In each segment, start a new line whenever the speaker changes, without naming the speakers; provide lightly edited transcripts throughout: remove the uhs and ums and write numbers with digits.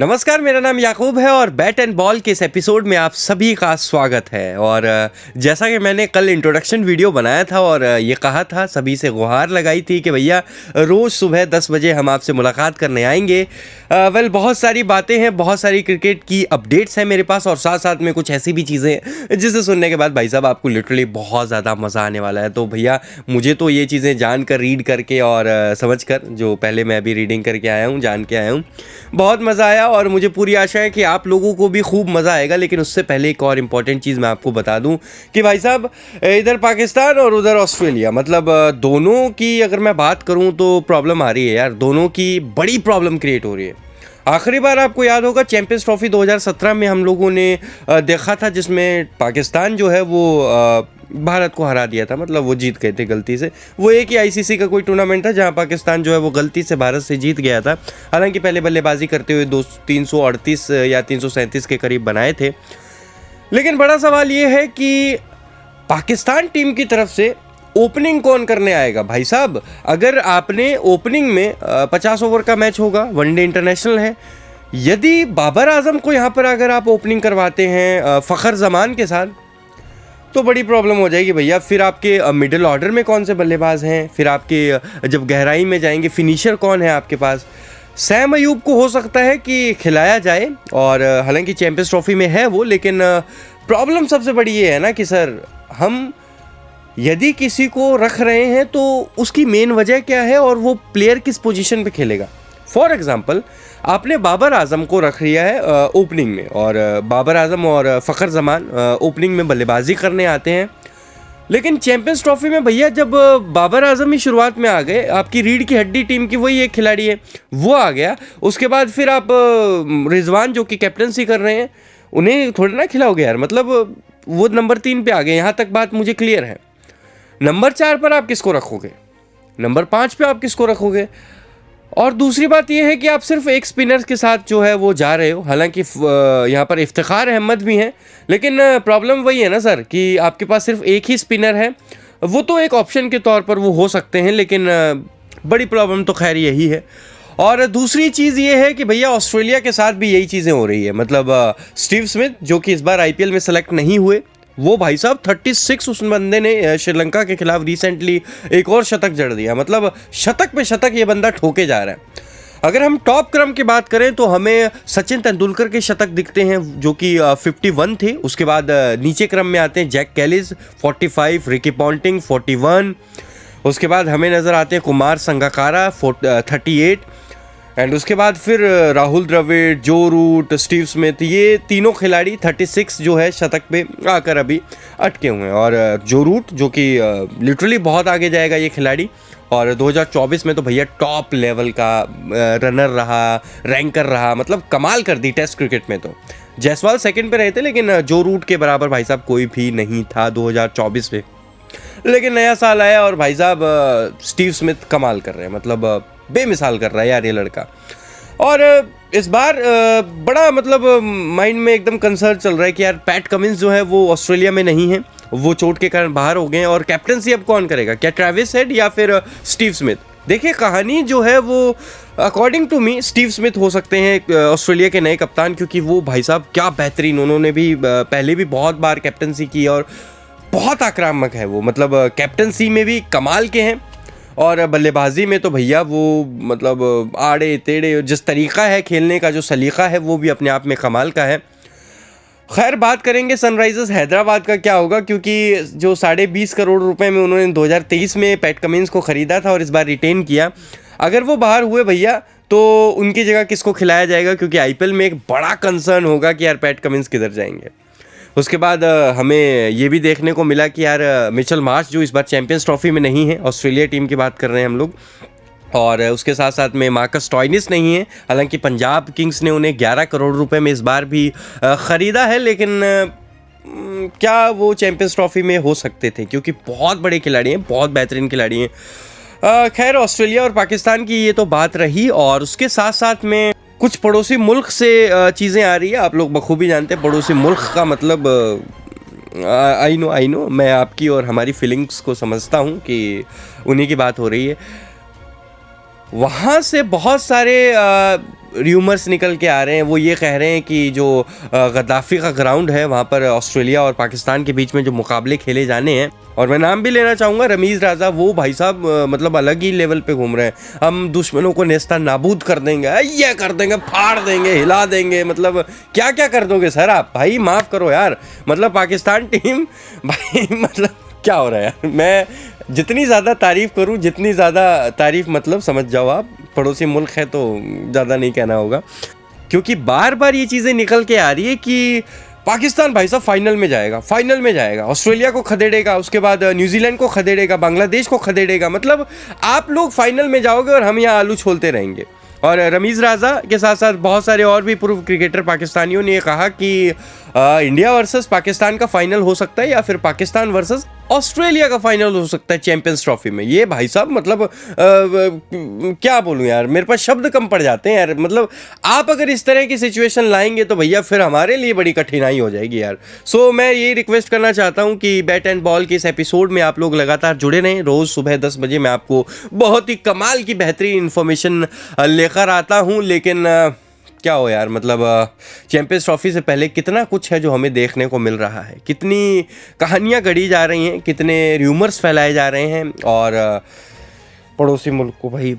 नमस्कार, मेरा नाम याकूब है और बैट एंड बॉल के इस एपिसोड में आप सभी का स्वागत है। और जैसा कि मैंने कल इंट्रोडक्शन वीडियो बनाया था और ये कहा था, सभी से गुहार लगाई थी कि भैया रोज़ सुबह 10 बजे हम आपसे मुलाकात करने आएंगे। बहुत सारी बातें हैं, बहुत सारी क्रिकेट की अपडेट्स हैं मेरे पास और साथ साथ में कुछ ऐसी भी चीज़ें हैं जिसे सुनने के बाद भाई साहब आपको लिटरली बहुत ज़्यादा मज़ा आने वाला है। तो भैया मुझे तो ये चीज़ें जानकर, रीड करके और समझ कर, जो पहले मैं अभी रीडिंग करके आया हूँ, जान के आया हूँ, बहुत मज़ा आया और मुझे पूरी आशा है कि आप लोगों को भी खूब मज़ा आएगा। लेकिन उससे पहले एक और इम्पॉर्टेंट चीज़ मैं आपको बता दूं कि भाई साहब इधर पाकिस्तान और उधर ऑस्ट्रेलिया, मतलब दोनों की अगर मैं बात करूं तो प्रॉब्लम आ रही है यार। दोनों की बड़ी प्रॉब्लम क्रिएट हो रही है। आखिरी बार आपको याद होगा चैंपियंस ट्रॉफी 2017 में हम लोगों ने देखा था, जिसमें पाकिस्तान जो है वो भारत को हरा दिया था, मतलब वो जीत गए थे गलती से। वो एक ही आईसीसी का कोई टूर्नामेंट था जहां पाकिस्तान जो है वो गलती से भारत से जीत गया था। हालांकि पहले बल्लेबाजी करते हुए 338 या 337 के करीब बनाए थे। लेकिन बड़ा सवाल ये है कि पाकिस्तान टीम की तरफ से ओपनिंग कौन करने आएगा भाई साहब। अगर आपने ओपनिंग में 50 ओवर का मैच होगा, वनडे इंटरनेशनल है, यदि बाबर आजम को यहाँ पर अगर आप ओपनिंग करवाते हैं फ़खर जमान के साथ, तो बड़ी प्रॉब्लम हो जाएगी भैया। फिर आपके मिडिल ऑर्डर में कौन से बल्लेबाज हैं, फिर आपके जब गहराई में जाएंगे फिनिशर कौन है आपके पास। सैम अयूब को हो सकता है कि खिलाया जाए, और हालांकि चैंपियंस ट्रॉफी में है वो, लेकिन प्रॉब्लम सबसे बड़ी ये है ना कि सर, हम यदि किसी को रख रहे हैं तो उसकी मेन वजह क्या है और वो प्लेयर किस पोजीशन पे खेलेगा। फॉर एग्जांपल, आपने बाबर आजम को रख लिया है ओपनिंग में, और बाबर आजम और फ़खर जमान ओपनिंग में बल्लेबाजी करने आते हैं। लेकिन चैंपियंस ट्रॉफी में भैया जब बाबर आजम ही शुरुआत में आ गए, आपकी रीढ़ की हड्डी टीम की वही एक खिलाड़ी है, वो आ गया, उसके बाद फिर आप रिजवान जो कि कैप्टनसी कर रहे हैं, उन्हें थोड़ा ना खिलाओगे यार। मतलब वो नंबर 3 पे आ गए, यहाँ तक बात मुझे क्लियर है। नंबर 4 पर आप किसको रखोगे, नंबर 5 पे आप किसको रखोगे। और दूसरी बात यह है कि आप सिर्फ एक स्पिनर के साथ जो है वो जा रहे हो। हालांकि यहाँ पर इफ्तिखार अहमद भी हैं, लेकिन प्रॉब्लम वही है ना सर कि आपके पास सिर्फ एक ही स्पिनर है। वो तो एक ऑप्शन के तौर पर वो हो सकते हैं, लेकिन बड़ी प्रॉब्लम तो खैर यही है। और दूसरी चीज़ ये है कि भैया ऑस्ट्रेलिया के साथ भी यही चीज़ें हो रही है। मतलब स्टीव स्मिथ जो कि इस बार आईपीएल में सेलेक्ट नहीं हुए, वो भाई साहब 36 उस बंदे ने श्रीलंका के खिलाफ रिसेंटली एक और शतक जड़ दिया। मतलब शतक पे शतक ये बंदा ठोके जा रहा है। अगर हम टॉप क्रम की बात करें तो हमें सचिन तेंदुलकर के शतक दिखते हैं जो कि 51 थे। उसके बाद नीचे क्रम में आते हैं जैक कैलिस 45, रिकी पॉन्टिंग 41। उसके बाद हमें नज़र आते हैं कुमार संगकारा 38, एंड उसके बाद फिर राहुल द्रविड़, जो रूट, स्टीव स्मिथ, ये तीनों खिलाड़ी 36 जो है शतक पे आकर अभी अटके हुए हैं। और जो रूट जो कि लिटरली बहुत आगे जाएगा ये खिलाड़ी, और 2024 में तो भैया टॉप लेवल का रनर रहा, रैंकर रहा, मतलब कमाल कर दी टेस्ट क्रिकेट में। तो जायसवाल सेकंड पे रहे थे, लेकिन जो रूट के बराबर भाई साहब कोई भी नहीं था 2024 में। लेकिन नया साल आया और भाई साहब स्टीव स्मिथ कमाल कर रहे हैं, मतलब बेमिसाल कर रहा है यार ये लड़का। और इस बार बड़ा मतलब माइंड में एकदम कंसर्न चल रहा है कि यार पैट कमिंस जो है वो ऑस्ट्रेलिया में नहीं है, वो चोट के कारण बाहर हो गए हैं। और कैप्टनसी अब कौन करेगा, क्या ट्रेविस हेड या फिर स्टीव स्मिथ। देखिए कहानी जो है वो according to me Steve Smith हो सकते हैं ऑस्ट्रेलिया के नए कप्तान, क्योंकि वो भाई साहब क्या बेहतरीन, उन्होंने भी पहले भी बहुत बार कैप्टनसी की और बहुत आक्रामक है वो। मतलब कैप्टनसी में भी कमाल के हैं और बल्लेबाजी में तो भैया वो मतलब आड़े टेढ़े जिस तरीक़ा है खेलने का, जो सलीक़ा है, वो भी अपने आप में कमाल का है। खैर बात करेंगे सनराइजर्स हैदराबाद का क्या होगा, क्योंकि जो 20.5 करोड़ रुपए में उन्होंने 2023 में पैट कमिंस को ख़रीदा था और इस बार रिटेन किया, अगर वो बाहर हुए भैया तो उनकी जगह किसको खिलाया जाएगा। क्योंकि आईपीएल में एक बड़ा कंसर्न होगा कि यार पैट कमिंस किधर जाएंगे। उसके बाद हमें ये भी देखने को मिला कि यार मिचेल मार्श जो इस बार चैंपियंस ट्रॉफी में नहीं है, ऑस्ट्रेलिया टीम की बात कर रहे हैं हम लोग, और उसके साथ साथ में मार्कस स्टोइनिस नहीं है। हालांकि पंजाब किंग्स ने उन्हें 11 करोड़ रुपए में इस बार भी ख़रीदा है, लेकिन क्या वो चैंपियंस ट्रॉफी में हो सकते थे, क्योंकि बहुत बड़े खिलाड़ी हैं, बहुत बेहतरीन खिलाड़ी हैं। खैर ऑस्ट्रेलिया और पाकिस्तान की ये तो बात रही, और उसके साथ साथ में कुछ पड़ोसी मुल्क से चीज़ें आ रही है। आप लोग बखूबी जानते हैं पड़ोसी मुल्क का मतलब, आई नो मैं आपकी और हमारी फीलिंग्स को समझता हूँ कि उन्हीं की बात हो रही है। वहाँ से बहुत सारे र्यूमर्स निकल के आ रहे हैं वो ये कह रहे हैं कि जो गद्दाफ़ी का ग्राउंड है वहाँ पर ऑस्ट्रेलिया और पाकिस्तान के बीच में जो मुकाबले खेले जाने हैं, और मैं नाम भी लेना चाहूँगा रमीज़ राजा, वो भाई साहब मतलब अलग ही लेवल पे घूम रहे हैं। हम दुश्मनों को नेस्ता नाबूद कर देंगे, ये कर देंगे, फाड़ देंगे, हिला देंगे, मतलब क्या क्या कर दोगे सर आप? भाई माफ़ करो यार, मतलब पाकिस्तान टीम भाई मतलब क्या हो रहा है यार? मैं जितनी ज़्यादा तारीफ़ करूँ, जितनी ज़्यादा तारीफ़ मतलब समझ जाओ आप, पड़ोसी मुल्क है तो ज़्यादा नहीं कहना होगा, क्योंकि बार बार ये चीज़ें निकल के आ रही है कि पाकिस्तान भाई साहब फाइनल में जाएगा, फाइनल में जाएगा, ऑस्ट्रेलिया को खदेड़ेगा, उसके बाद न्यूजीलैंड को खदेड़ेगा, बांग्लादेश को खदेड़ेगा, मतलब आप लोग फाइनल में जाओगे और हम यहाँ आलू छोलते रहेंगे। और रमीज़ राजा के साथ साथ बहुत सारे और भी पूर्व क्रिकेटर पाकिस्तानियों ने कहा कि इंडिया वर्सेस पाकिस्तान का फाइनल हो सकता है या फिर पाकिस्तान वर्सेस ऑस्ट्रेलिया का फाइनल हो सकता है चैंपियंस ट्रॉफी में। ये भाई साहब मतलब क्या बोलूं यार, मेरे पास शब्द कम पड़ जाते हैं यार। मतलब आप अगर इस तरह की सिचुएशन लाएंगे तो भैया फिर हमारे लिए बड़ी कठिनाई हो जाएगी यार। सो मैं ये रिक्वेस्ट करना चाहता हूं कि बैट एंड बॉल के इस एपिसोड में आप लोग लगातार जुड़े रहें। रोज़ सुबह 10 बजे मैं आपको बहुत ही कमाल की बेहतरीन इन्फॉर्मेशन लेकर आता हूं। लेकिन क्या हो यार, मतलब चैंपियंस ट्रॉफी से पहले कितना कुछ है जो हमें देखने को मिल रहा है, कितनी कहानियां गढ़ी जा रही हैं, कितने र्यूमर्स फैलाए जा रहे हैं। और पड़ोसी मुल्क को भाई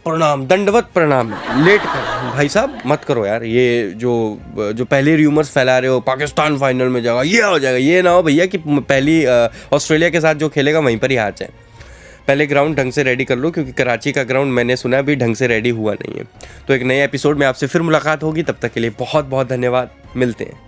प्रणाम, दंडवत प्रणाम, लेट कर भाई साहब मत करो यार। ये जो पहले र्यूमर्स फैला रहे हो पाकिस्तान फाइनल में जाएगा, ये हो जाएगा, ये ना हो भैया कि पहली ऑस्ट्रेलिया के साथ जो खेलेगा वहीं पर ही हार जाए। पहले ग्राउंड ढंग से रेडी कर लो, क्योंकि कराची का ग्राउंड मैंने सुना अभी ढंग से रेडी हुआ नहीं है। तो एक नए एपिसोड में आपसे फिर मुलाकात होगी, तब तक के लिए बहुत बहुत धन्यवाद, मिलते हैं।